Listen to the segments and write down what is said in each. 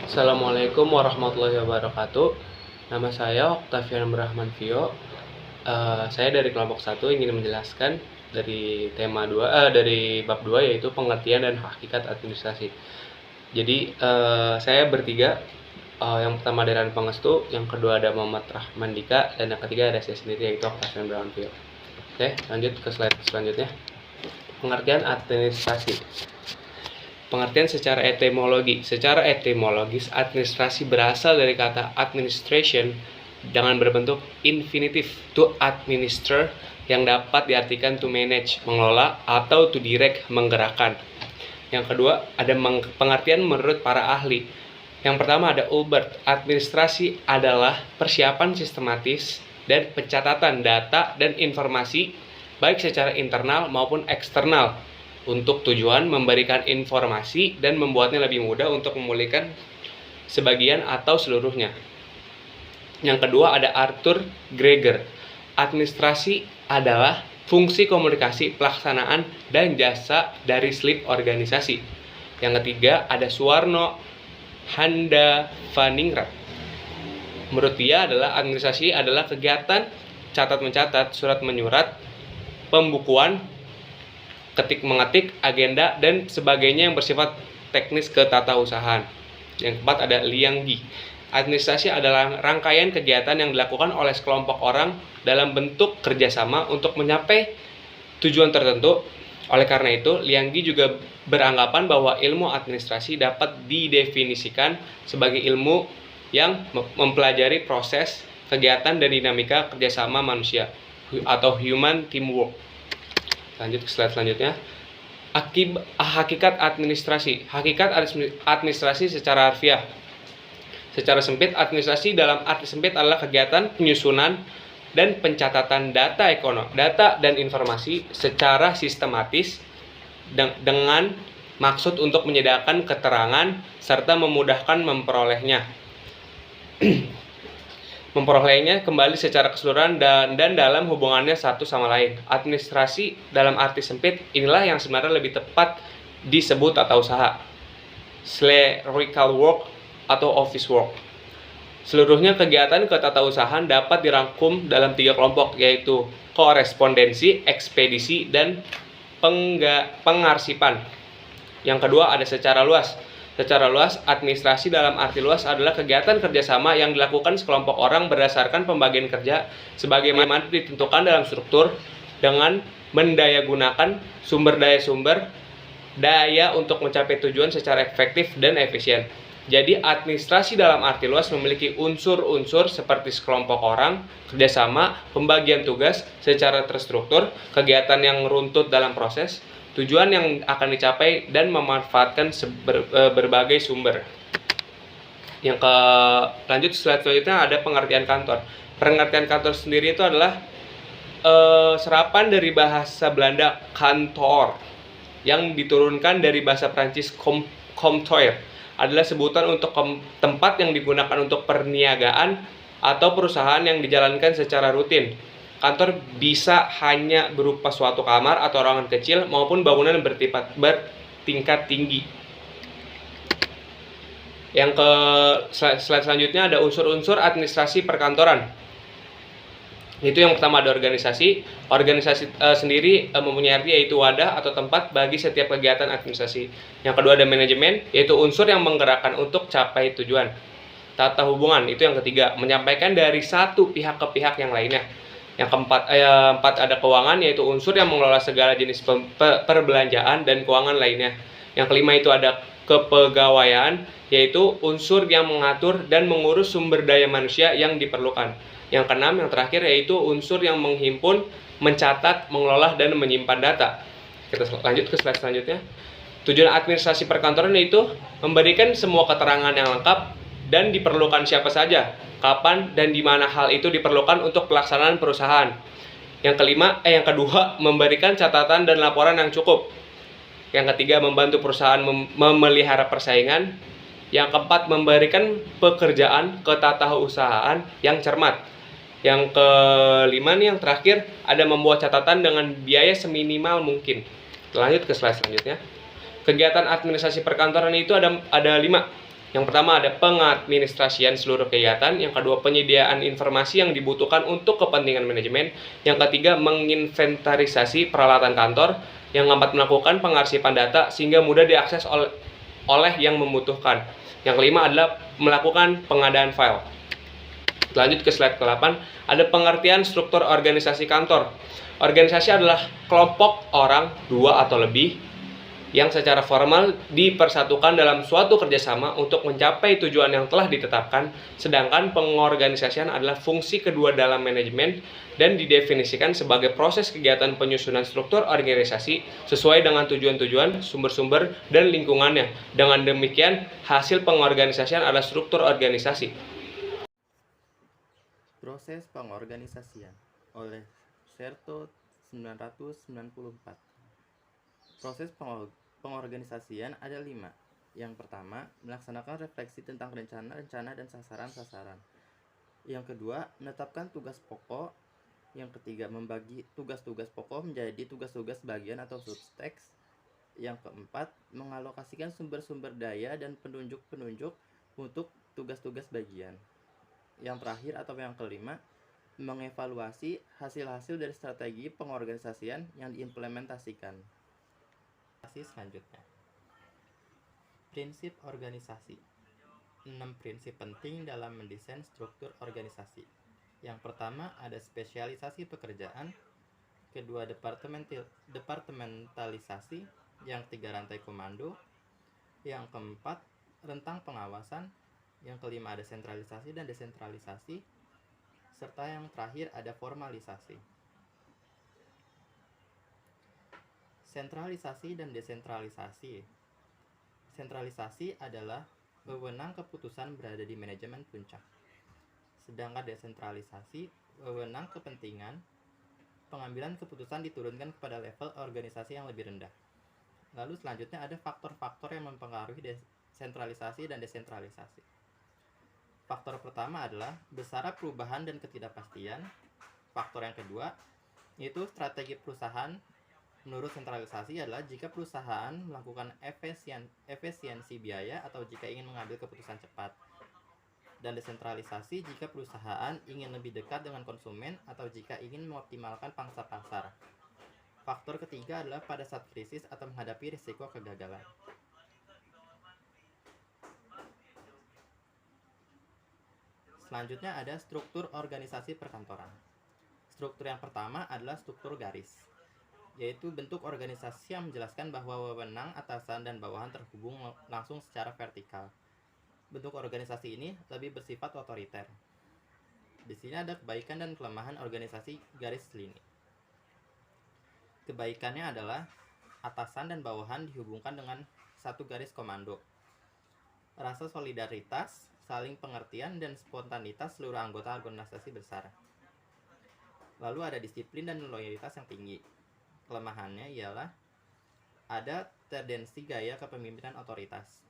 Assalamualaikum warahmatullahi wabarakatuh. Nama saya Oktavian Brahman Vio. Saya dari kelompok 1 ingin menjelaskan dari dari bab 2 yaitu pengertian dan hakikat administrasi. Jadi saya bertiga. Yang pertama ada Ran Pangestu, yang kedua ada Muhammad Rahman Dika, dan yang ketiga ada saya sendiri yaitu Oktavian Brahman Vio. Oke, lanjut ke slide selanjutnya. Pengertian administrasi. Pengertian secara etimologi. Secara etimologis, administrasi berasal dari kata administration dengan berbentuk infinitif, to administer, yang dapat diartikan to manage, mengelola, atau to direct, menggerakkan. Yang kedua, ada pengertian menurut para ahli. Yang pertama ada Ulbert. Administrasi adalah persiapan sistematis dan pencatatan data dan informasi baik secara internal maupun eksternal untuk tujuan memberikan informasi dan membuatnya lebih mudah untuk memulihkan sebagian atau seluruhnya. Yang kedua ada Arthur Greger. Administrasi adalah fungsi komunikasi, pelaksanaan, dan jasa dari slip organisasi. Yang ketiga ada Suwarno Handavaningrat. Menurut dia adalah administrasi adalah kegiatan catat-mencatat, surat-menyurat, pembukuan, ketik-mengetik, agenda, dan sebagainya yang bersifat teknis ketatausahaan. Yang keempat ada Liang Yi. Administrasi adalah rangkaian kegiatan yang dilakukan oleh sekelompok orang dalam bentuk kerjasama untuk mencapai tujuan tertentu. Oleh karena itu, Liang Yi juga beranggapan bahwa ilmu administrasi dapat didefinisikan sebagai ilmu yang mempelajari proses, kegiatan, dan dinamika kerjasama manusia atau human teamwork. Lanjut ke slide selanjutnya. Hakikat administrasi. Hakikat administrasi secara harfiah. Secara sempit, administrasi dalam arti sempit adalah kegiatan penyusunan dan pencatatan data dan informasi secara sistematis dengan maksud untuk menyediakan keterangan serta memudahkan memperolehnya kembali secara keseluruhan dan dalam hubungannya satu sama lain. Administrasi dalam arti sempit inilah yang sebenarnya lebih tepat disebut tata usaha, clerical work, atau office work. Seluruhnya kegiatan ketatausahaan dapat dirangkum dalam 3 kelompok, yaitu korespondensi, ekspedisi, dan pengarsipan. Yang kedua ada secara luas. Secara luas, administrasi dalam arti luas adalah kegiatan kerjasama yang dilakukan sekelompok orang berdasarkan pembagian kerja sebagaimana ditentukan dalam struktur dengan mendayagunakan sumber daya untuk mencapai tujuan secara efektif dan efisien. Jadi administrasi dalam arti luas memiliki unsur-unsur seperti sekelompok orang, kerjasama, pembagian tugas secara terstruktur, kegiatan yang runtut dalam proses, tujuan yang akan dicapai, dan memanfaatkan berbagai sumber. Lanjut slide selanjutnya ada pengertian kantor. Pengertian kantor sendiri itu adalah serapan dari bahasa Belanda kantor yang diturunkan dari bahasa Prancis comptoir, adalah sebutan untuk tempat yang digunakan untuk perniagaan atau perusahaan yang dijalankan secara rutin. Kantor bisa hanya berupa suatu kamar atau ruangan kecil maupun bangunan bertingkat tinggi. Yang ke slide selanjutnya ada unsur-unsur administrasi perkantoran. Itu yang pertama ada organisasi. Organisasi sendiri mempunyai arti yaitu wadah atau tempat bagi setiap kegiatan administrasi. Yang kedua ada manajemen, yaitu unsur yang menggerakkan untuk capai tujuan. Tata hubungan, itu yang ketiga, menyampaikan dari satu pihak ke pihak yang lainnya. Yang keempat ada keuangan, yaitu unsur yang mengelola segala jenis perbelanjaan dan keuangan lainnya. Yang kelima itu ada kepegawaian, yaitu unsur yang mengatur dan mengurus sumber daya manusia yang diperlukan. Yang keenam, yang terakhir, yaitu unsur yang menghimpun, mencatat, mengelola, dan menyimpan data. Kita lanjut ke slide selanjutnya. Tujuan administrasi perkantoran yaitu memberikan semua keterangan yang lengkap dan diperlukan siapa saja, kapan dan di mana hal itu diperlukan untuk pelaksanaan perusahaan. Yang kedua, memberikan catatan dan laporan yang cukup. Yang ketiga, membantu perusahaan memelihara persaingan. Yang keempat, memberikan pekerjaan ketatausahaan yang cermat. Yang kelima nih, yang terakhir, ada membuat catatan dengan biaya seminimal mungkin. Lanjut ke slide selanjutnya. Kegiatan administrasi perkantoran itu ada 5. Yang pertama ada pengadministrasian seluruh kegiatan, yang kedua penyediaan informasi yang dibutuhkan untuk kepentingan manajemen, yang ketiga menginventarisasi peralatan kantor, yang keempat melakukan pengarsipan data sehingga mudah diakses oleh yang membutuhkan. Yang kelima adalah melakukan pengadaan file. Lanjut ke slide ke-8, ada pengertian struktur organisasi kantor. Organisasi adalah kelompok orang, dua atau lebih, yang secara formal dipersatukan dalam suatu kerjasama untuk mencapai tujuan yang telah ditetapkan, sedangkan pengorganisasian adalah fungsi kedua dalam manajemen dan didefinisikan sebagai proses kegiatan penyusunan struktur organisasi sesuai dengan tujuan-tujuan, sumber-sumber, dan lingkungannya. Dengan demikian, hasil pengorganisasian adalah struktur organisasi. Proses pengorganisasian oleh Serto 1994. Proses pengorganisasian ada 5. Yang pertama, melaksanakan refleksi tentang rencana dan sasaran-sasaran. Yang kedua, menetapkan tugas pokok. Yang ketiga, membagi tugas-tugas pokok menjadi tugas-tugas bagian atau subteks. Yang keempat, mengalokasikan sumber-sumber daya dan penunjuk-penunjuk untuk tugas-tugas bagian. Yang terakhir atau yang kelima, mengevaluasi hasil-hasil dari strategi pengorganisasian yang diimplementasikan. Selanjutnya, prinsip organisasi. 6 prinsip penting dalam mendesain struktur organisasi. Yang pertama ada spesialisasi pekerjaan, kedua departementalisasi, yang ketiga rantai komando, yang keempat rentang pengawasan, yang kelima ada sentralisasi dan desentralisasi, serta yang terakhir ada formalisasi. Sentralisasi dan desentralisasi. Sentralisasi adalah wewenang keputusan berada di manajemen puncak. Sedangkan desentralisasi, wewenang kepentingan pengambilan keputusan diturunkan kepada level organisasi yang lebih rendah. Lalu selanjutnya ada faktor-faktor yang mempengaruhi desentralisasi dan desentralisasi. Faktor pertama adalah besaran perubahan dan ketidakpastian. Faktor yang kedua yaitu strategi perusahaan. Menurut sentralisasi adalah jika perusahaan melakukan efisiensi biaya atau jika ingin mengambil keputusan cepat. Dan desentralisasi jika perusahaan ingin lebih dekat dengan konsumen atau jika ingin mengoptimalkan pangsa pasar. Faktor ketiga adalah pada saat krisis atau menghadapi risiko kegagalan. Selanjutnya ada struktur organisasi perkantoran. Struktur yang pertama adalah struktur garis, yaitu bentuk organisasi yang menjelaskan bahwa wewenang atasan dan bawahan terhubung langsung secara vertikal. Bentuk organisasi ini lebih bersifat otoriter. Di sini ada kebaikan dan kelemahan organisasi garis lini. Kebaikannya adalah atasan dan bawahan dihubungkan dengan satu garis komando. Rasa solidaritas, saling pengertian, dan spontanitas seluruh anggota organisasi besar. Lalu ada disiplin dan loyalitas yang tinggi. Kelemahannya ialah ada tendensi gaya kepemimpinan otoritas.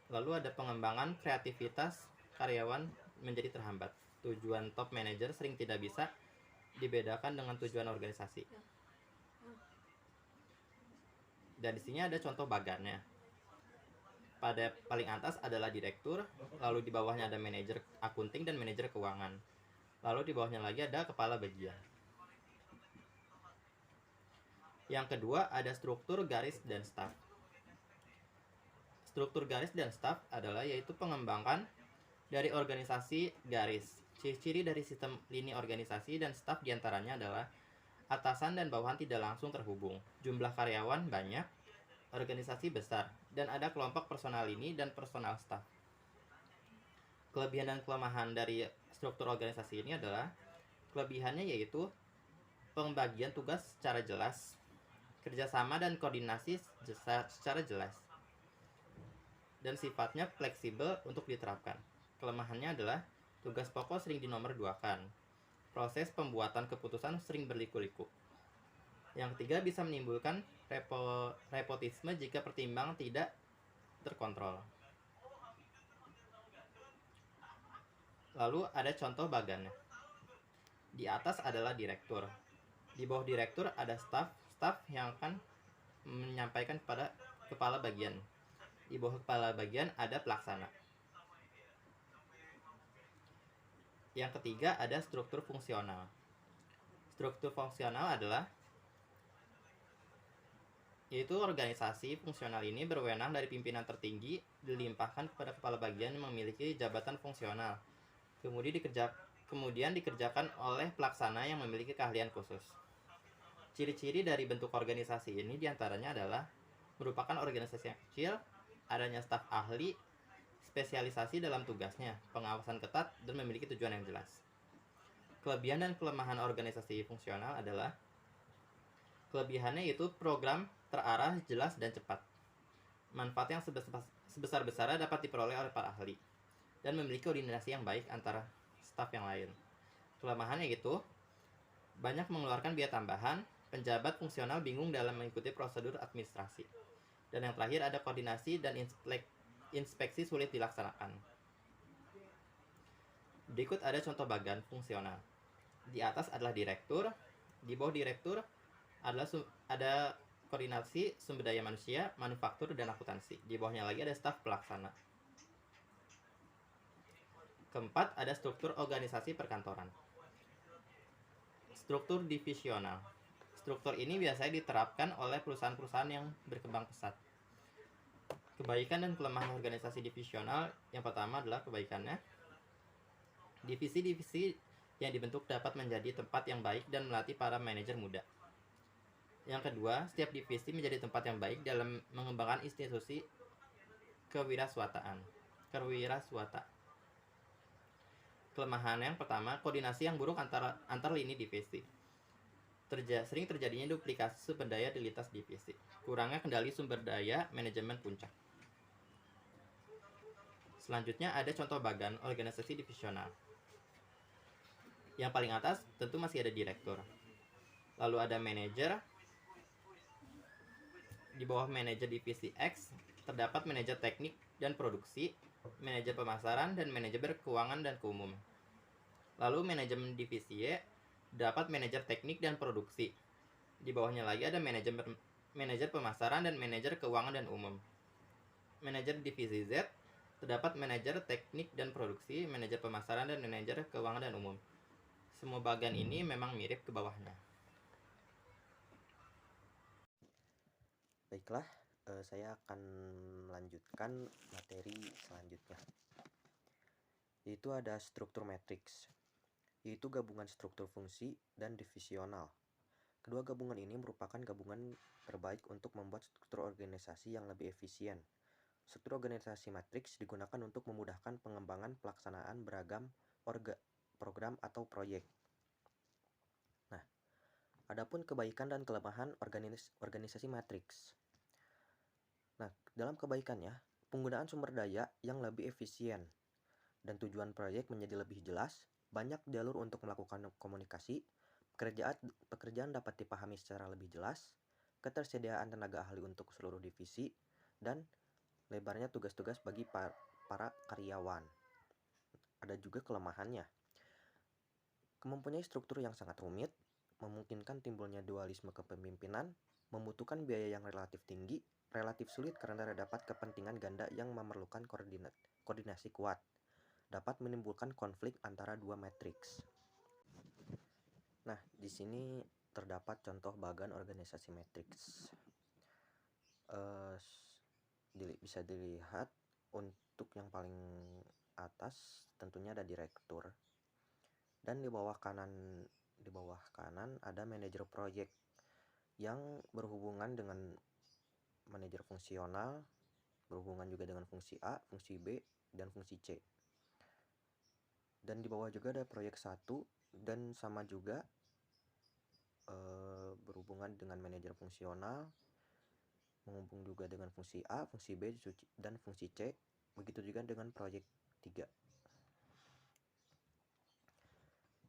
Lalu ada pengembangan kreativitas karyawan menjadi terhambat. Tujuan top manager sering tidak bisa dibedakan dengan tujuan organisasi. Dan di sini ada contoh bagannya. Pada paling atas adalah direktur, lalu di bawahnya ada manajer akunting dan manajer keuangan. Lalu di bawahnya lagi ada kepala bagian. Yang kedua ada struktur garis dan staf. Struktur garis dan staf adalah yaitu pengembangan dari organisasi garis. Ciri-ciri dari sistem lini organisasi dan staf diantaranya adalah atasan dan bawahan tidak langsung terhubung, jumlah karyawan banyak, organisasi besar, dan ada kelompok personal lini dan personal staf. Kelebihan dan kelemahan dari struktur organisasi ini adalah kelebihannya yaitu pembagian tugas secara jelas, kerjasama dan koordinasi secara jelas, dan sifatnya fleksibel untuk diterapkan. Kelemahannya adalah tugas pokok sering dinomorduakan, proses pembuatan keputusan sering berliku-liku. Yang ketiga bisa menimbulkan nepotisme jika pertimbangan tidak terkontrol. Lalu ada contoh bagannya. Di atas adalah direktur. Di bawah direktur ada staf yang akan menyampaikan kepada kepala bagian. Di bawah kepala bagian ada pelaksana. Yang ketiga ada struktur fungsional. Struktur fungsional adalah yaitu organisasi fungsional ini berwenang dari pimpinan tertinggi dilimpahkan kepada kepala bagian yang memiliki jabatan fungsional. Kemudian dikerjakan oleh pelaksana yang memiliki keahlian khusus. Ciri-ciri dari bentuk organisasi ini diantaranya adalah merupakan organisasi yang kecil, adanya staf ahli, spesialisasi dalam tugasnya, pengawasan ketat, dan memiliki tujuan yang jelas. Kelebihan dan kelemahan organisasi fungsional adalah kelebihannya yaitu program terarah, jelas, dan cepat. Manfaat yang sebesar-besarnya dapat diperoleh oleh para ahli dan memiliki koordinasi yang baik antara staf yang lain. Kelemahannya itu banyak mengeluarkan biaya tambahan, penjabat fungsional bingung dalam mengikuti prosedur administrasi. Dan yang terakhir ada koordinasi dan inspeksi sulit dilaksanakan. Berikut ada contoh bagan fungsional. Di atas adalah direktur, di bawah direktur ada koordinasi sumber daya manusia, manufaktur, dan akuntansi. Di bawahnya lagi ada staf pelaksana. Keempat, ada struktur organisasi perkantoran. Struktur divisional. Struktur ini biasanya diterapkan oleh perusahaan-perusahaan yang berkembang pesat. Kebaikan dan kelemahan organisasi divisional, yang pertama adalah kebaikannya. Divisi-divisi yang dibentuk dapat menjadi tempat yang baik dan melatih para manajer muda. Yang kedua, setiap divisi menjadi tempat yang baik dalam mengembangkan institusi kewirausahaan. Kelemahan yang pertama, koordinasi yang buruk antar lini divisi. Sering terjadinya duplikasi sumber daya di lintas divisi. Kurangnya kendali sumber daya manajemen puncak. Selanjutnya ada contoh bagan organisasi divisional. Yang paling atas tentu masih ada direktur. Lalu ada manajer. Di bawah manajer divisi X terdapat manajer teknik dan produksi, manajer pemasaran, dan manajer keuangan dan keumum. Lalu manajemen divisi Y dapat manajer teknik dan produksi. Di bawahnya lagi ada manajer pemasaran dan manajer keuangan dan umum. Manajer divisi Z terdapat manajer teknik dan produksi, manajer pemasaran, dan manajer keuangan dan umum. Semua bagian ini memang mirip ke bawahnya. Baiklah, saya akan melanjutkan materi selanjutnya, yaitu ada struktur matriks, yaitu gabungan struktur fungsi dan divisional. Kedua gabungan ini merupakan gabungan terbaik untuk membuat struktur organisasi yang lebih efisien. Struktur organisasi matriks digunakan untuk memudahkan pengembangan pelaksanaan beragam program atau proyek. Nah, adapun kebaikan dan kelemahan organisasi matriks. Nah, dalam kebaikannya, penggunaan sumber daya yang lebih efisien dan tujuan proyek menjadi lebih jelas, banyak jalur untuk melakukan komunikasi, pekerjaan dapat dipahami secara lebih jelas, ketersediaan tenaga ahli untuk seluruh divisi, dan lebarnya tugas-tugas bagi para karyawan. Ada juga kelemahannya. Mempunyai struktur yang sangat rumit, memungkinkan timbulnya dualisme kepemimpinan, membutuhkan biaya yang relatif tinggi, relatif sulit karena terdapat kepentingan ganda yang memerlukan koordinasi kuat, dapat menimbulkan konflik antara dua matriks. Nah, di sini terdapat contoh bagan organisasi matriks. Bisa dilihat untuk yang paling atas tentunya ada direktur, dan di bawah kanan ada manajer proyek yang berhubungan dengan manajer fungsional, berhubungan juga dengan fungsi A, fungsi B, dan fungsi C. Dan di bawah juga ada proyek 1 dan sama juga berhubungan dengan manajer fungsional, menghubung juga dengan fungsi A, fungsi B, dan fungsi C. Begitu juga dengan proyek 3.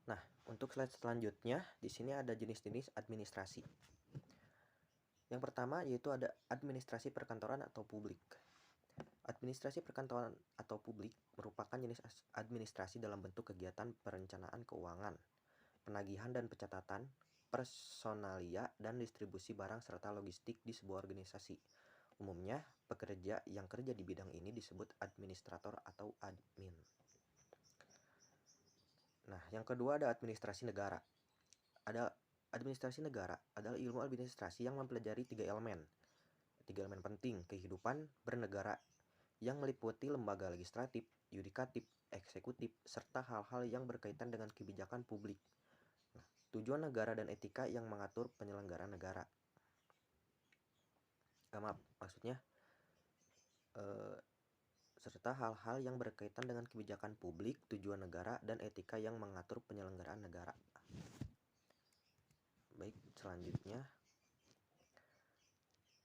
Nah, untuk slide selanjutnya di sini ada jenis-jenis administrasi. Yang pertama yaitu ada administrasi perkantoran atau publik. Administrasi perkantoran atau publik merupakan jenis administrasi dalam bentuk kegiatan perencanaan keuangan, penagihan dan pencatatan, personalia, dan distribusi barang serta logistik di sebuah organisasi. Umumnya, pekerja yang kerja di bidang ini disebut administrator atau admin. Nah, yang kedua ada administrasi negara. Administrasi negara adalah ilmu administrasi yang mempelajari tiga elemen penting kehidupan bernegara yang meliputi lembaga legislatif, yudikatif, eksekutif, serta hal-hal yang berkaitan dengan kebijakan publik. Nah, tujuan negara dan etika yang mengatur penyelenggaraan negara. Maksudnya serta hal-hal yang berkaitan dengan kebijakan publik, tujuan negara, dan etika yang mengatur penyelenggaraan negara. Baik, selanjutnya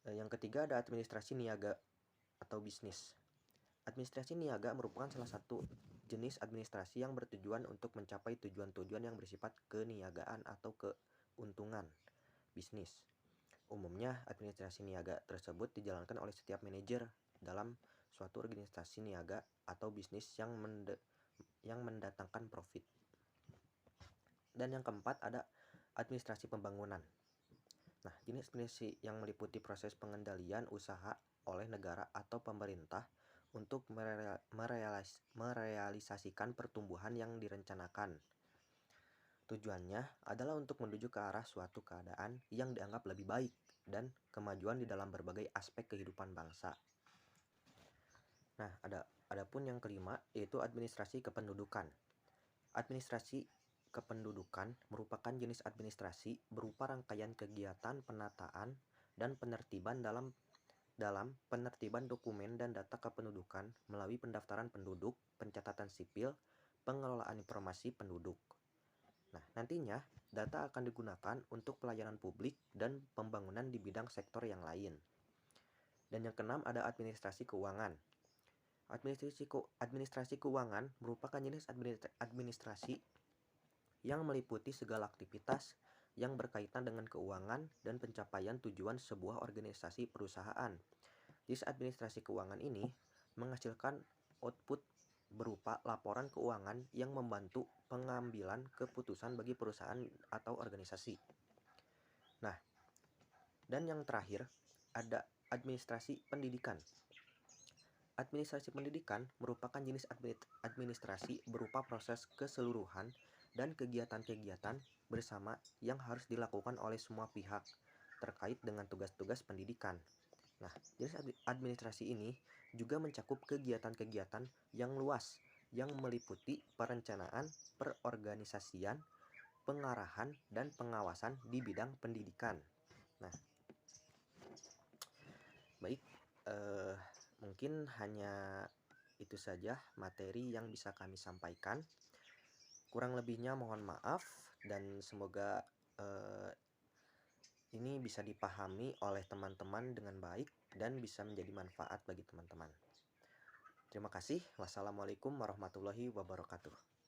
yang ketiga ada administrasi niaga atau bisnis. Administrasi niaga merupakan salah satu jenis administrasi yang bertujuan untuk mencapai tujuan-tujuan yang bersifat keniagaan atau keuntungan bisnis. Umumnya, administrasi niaga tersebut dijalankan oleh setiap manajer dalam suatu organisasi niaga atau bisnis yang mendatangkan profit. Dan yang keempat ada administrasi pembangunan. Nah, jenis administrasi yang meliputi proses pengendalian usaha oleh negara atau pemerintah untuk merealisasikan pertumbuhan yang direncanakan. Tujuannya adalah untuk menuju ke arah suatu keadaan yang dianggap lebih baik dan kemajuan di dalam berbagai aspek kehidupan bangsa. Nah, adapun yang kelima yaitu administrasi kependudukan. Administrasi kependudukan merupakan jenis administrasi berupa rangkaian kegiatan penataan dan penertiban dalam penertiban dokumen dan data kependudukan melalui pendaftaran penduduk, pencatatan sipil, pengelolaan informasi penduduk. Nah, nantinya data akan digunakan untuk pelayanan publik dan pembangunan di bidang sektor yang lain. Dan yang keenam ada administrasi keuangan. Administrasi keuangan merupakan jenis administrasi yang meliputi segala aktivitas yang berkaitan dengan keuangan dan pencapaian tujuan sebuah organisasi perusahaan. Jenis administrasi keuangan ini menghasilkan output berupa laporan keuangan yang membantu pengambilan keputusan bagi perusahaan atau organisasi. Nah, dan yang terakhir ada administrasi pendidikan. Administrasi pendidikan merupakan jenis administrasi berupa proses keseluruhan dan kegiatan-kegiatan bersama yang harus dilakukan oleh semua pihak terkait dengan tugas-tugas pendidikan. Nah, jenis administrasi ini juga mencakup kegiatan-kegiatan yang luas yang meliputi perencanaan, perorganisasian, pengarahan, dan pengawasan di bidang pendidikan. Nah, baik, mungkin hanya itu saja materi yang bisa kami sampaikan. Kurang lebihnya mohon maaf dan semoga ini bisa dipahami oleh teman-teman dengan baik dan bisa menjadi manfaat bagi teman-teman. Terima kasih. Wassalamualaikum warahmatullahi wabarakatuh.